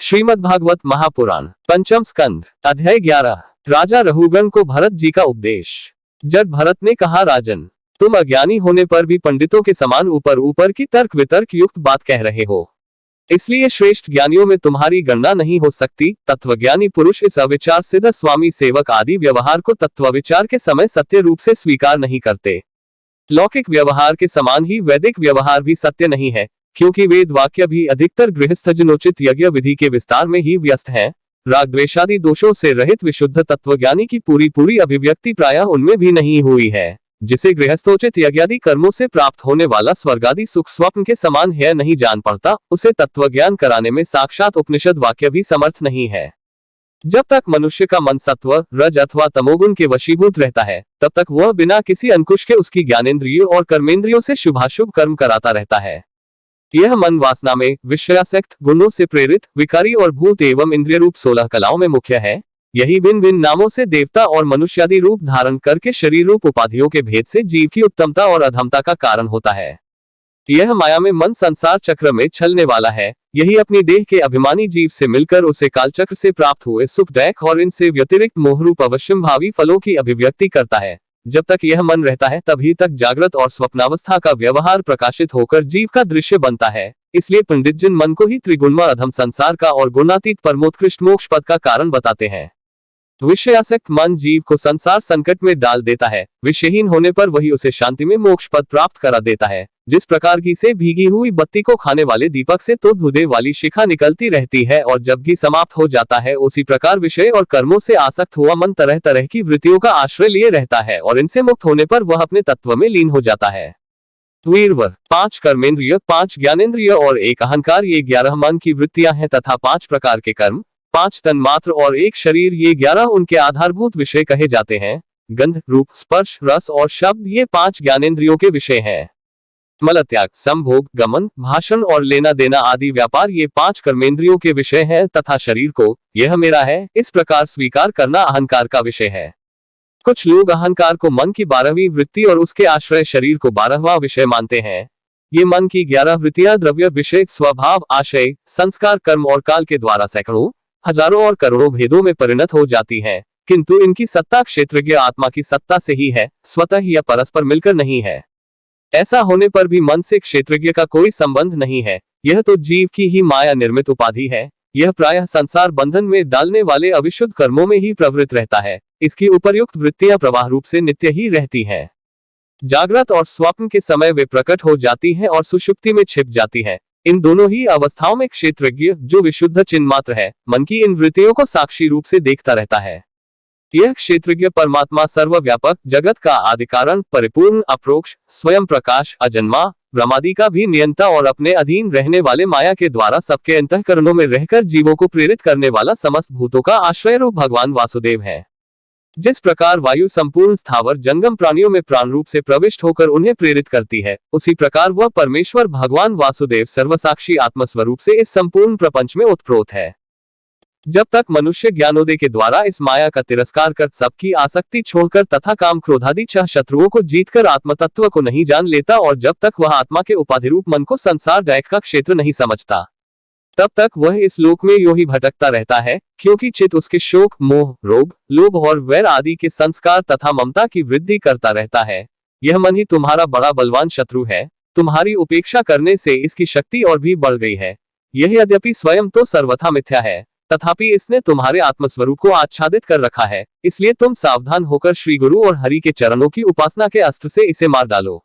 श्रीमद्भागवत महापुराण पंचम स्कंध अध्याय 11। राजा रघुगण को भरत जी का उपदेश। जब भरत ने कहा, राजन, तुम अज्ञानी होने पर भी पंडितों के समान ऊपर ऊपर की तर्क वितर्क युक्त बात कह रहे हो, इसलिए श्रेष्ठ ज्ञानियों में तुम्हारी गणना नहीं हो सकती। तत्वज्ञानी पुरुष इस अविचार सिद्ध स्वामी सेवक आदि व्यवहार को तत्व विचार के समय सत्य रूप से स्वीकार नहीं करते। लौकिक व्यवहार के समान ही वैदिक व्यवहार भी सत्य नहीं है, क्योंकि वेद वाक्य भी अधिकतर गृहस्थजनोचित यज्ञ विधि के विस्तार में ही व्यस्त हैं। राग द्वेषादि दोषों से रहित विशुद्ध तत्वज्ञानी की पूरी अभिव्यक्ति प्रायः उनमें भी नहीं हुई है। जिसे गृहस्थोचित यज्ञादि कर्मों से प्राप्त होने वाला स्वर्गादि सुख स्वप्न के समान है नहीं जान पड़ता, उसे तत्वज्ञान कराने में साक्षात उपनिषद वाक्य भी समर्थ नहीं है। जब तक मनुष्य का मन सत्व रज अथवा तमोगुण के वशीभूत रहता है, तब तक वह बिना किसी अंकुश के उसकी ज्ञानेंद्रियों और कर्मेंद्रियों से शुभाशुभ कर्म कराता रहता है। यह मन वासना में विषयासक्त गुणों से प्रेरित विकारी और भूत एवं इंद्रिय रूप 16 कलाओं में मुख्य है। यही भिन्न भिन्न नामों से देवता और मनुष्यादि रूप धारण करके शरीर रूप उपाधियों के भेद से जीव की उत्तमता और अधमता का कारण होता है। यह माया में मन संसार चक्र में छलने वाला है। यही अपनी देह के अभिमानी जीव से मिलकर उसे कालचक्र से प्राप्त हुए सुखदायक और इनसे व्यतिरिक्त मोहरूप अवश्यंभावी फलों की अभिव्यक्ति करता है। जब तक यह मन रहता है तभी तक जागृत और स्वप्नावस्था का व्यवहार प्रकाशित होकर जीव का दृश्य बनता है। इसलिए पंडित जिन मन को ही त्रिगुणमय अधम संसार का और गुणातीत परमोत्कृष्ट मोक्ष पद का कारण बताते हैं। विषयासक्त मन जीव को संसार संकट में डाल देता है। विषयहीन होने पर वही उसे शांति में मोक्ष पद प्राप्त करा देता है। जिस प्रकार घी से भीगी हुई बत्ती को खाने वाले दीपक से तो धुएं वाली शिखा निकलती रहती है और जब घी समाप्त हो जाता है, उसी प्रकार विषय और कर्मों से आसक्त हुआ मन तरह तरह की वृत्तियों का आश्रय लिए रहता है और इनसे मुक्त होने पर वह अपने तत्व में लीन हो जाता है। वीरवर 5 कर्मेंद्रिय, 5 ज्ञानेंद्रिय और 1 अहंकार, ये 11 मन की वृत्तियां हैं तथा 5 प्रकार के कर्म, 5 तन मात्र और 1 शरीर, ये 11 उनके आधारभूत विषय कहे जाते हैं। गंध, रूप, स्पर्श, रस और शब्द, ये 5 ज्ञानेंद्रियों के विषय हैं। मलत्याग, संभोग, गमन, भाषण और लेना देना आदि व्यापार, ये 5 कर्मेंद्रियों के विषय हैं तथा शरीर को यह मेरा है इस प्रकार स्वीकार करना अहंकार का विषय है। कुछ लोग अहंकार को मन की 12वीं वृत्ति और उसके आश्रय शरीर को 12वां विषय मानते हैं। ये मन की 11 वृत्तियां द्रव्य, विषय, स्वभाव, आशय, संस्कार, कर्म और काल के द्वारा सैकड़ों, हजारों और करोड़ों भेदों में परिणत हो जाती हैं, किंतु इनकी सत्ता क्षेत्रज्ञ आत्मा की सत्ता से ही है, स्वतः या परस्पर मिलकर नहीं है। ऐसा होने पर भी मन से क्षेत्रज्ञ का कोई संबंध नहीं है। यह तो जीव की ही माया निर्मित उपाधि है। यह प्रायः संसार बंधन में डालने वाले अविशुद्ध कर्मों में ही प्रवृत्त रहता है। इसकी उपर्युक्त वृत्तियां प्रवाह रूप से नित्य ही रहती हैं। जागृत और स्वप्न के समय वे प्रकट हो जाती हैं और सुषुप्ति में छिप जाती हैं। इन दोनों ही अवस्थाओं में क्षेत्रज्ञ, जो विशुद्ध चिन्ह मात्र है, मन की इन वृत्तियों को साक्षी रूप से देखता रहता है। यह क्षेत्रज्ञ परमात्मा सर्वव्यापक, जगत का आदि कारण, परिपूर्ण, अप्रोक्ष, स्वयं प्रकाश, अजन्मा, ब्रह्मादि का भी नियंता और अपने अधीन रहने वाले माया के द्वारा सबके अंतःकरणों में रहकर जीवों को प्रेरित करने वाला समस्त भूतों का आश्रय रूप भगवान वासुदेव है। जिस प्रकार वायु संपूर्ण स्थावर जंगम प्राणियों में प्राण रूप से प्रविष्ट होकर उन्हें प्रेरित करती है, उसी प्रकार वह परमेश्वर भगवान वासुदेव सर्वसाक्षी आत्मस्वरूप से इस संपूर्ण प्रपंच में उत्प्रोत है। जब तक मनुष्य ज्ञानोदय के द्वारा इस माया का तिरस्कार कर सबकी आसक्ति छोड़कर तथा काम क्रोधादि 6 शत्रुओं को जीतकर आत्म तत्व को नहीं जान लेता और जब तक वह आत्मा के उपाधिरूप मन को संसार दैक का क्षेत्र नहीं समझता, तब तक वह इस लोक में यूं ही भटकता रहता है, क्योंकि चित्त उसके शोक, मोह, रोग, लोभ और वैर आदि के संस्कार तथा ममता की वृद्धि करता रहता है। यह मन ही तुम्हारा बड़ा बलवान शत्रु है। तुम्हारी उपेक्षा करने से इसकी शक्ति और भी बढ़ गई है। यह यद्यपि स्वयं तो सर्वथा मिथ्या है, तथापि इसने तुम्हारे आत्मस्वरूप को आच्छादित कर रखा है। इसलिए तुम सावधान होकर श्री गुरु और हरि के चरणों की उपासना के अस्त्र से इसे मार डालो।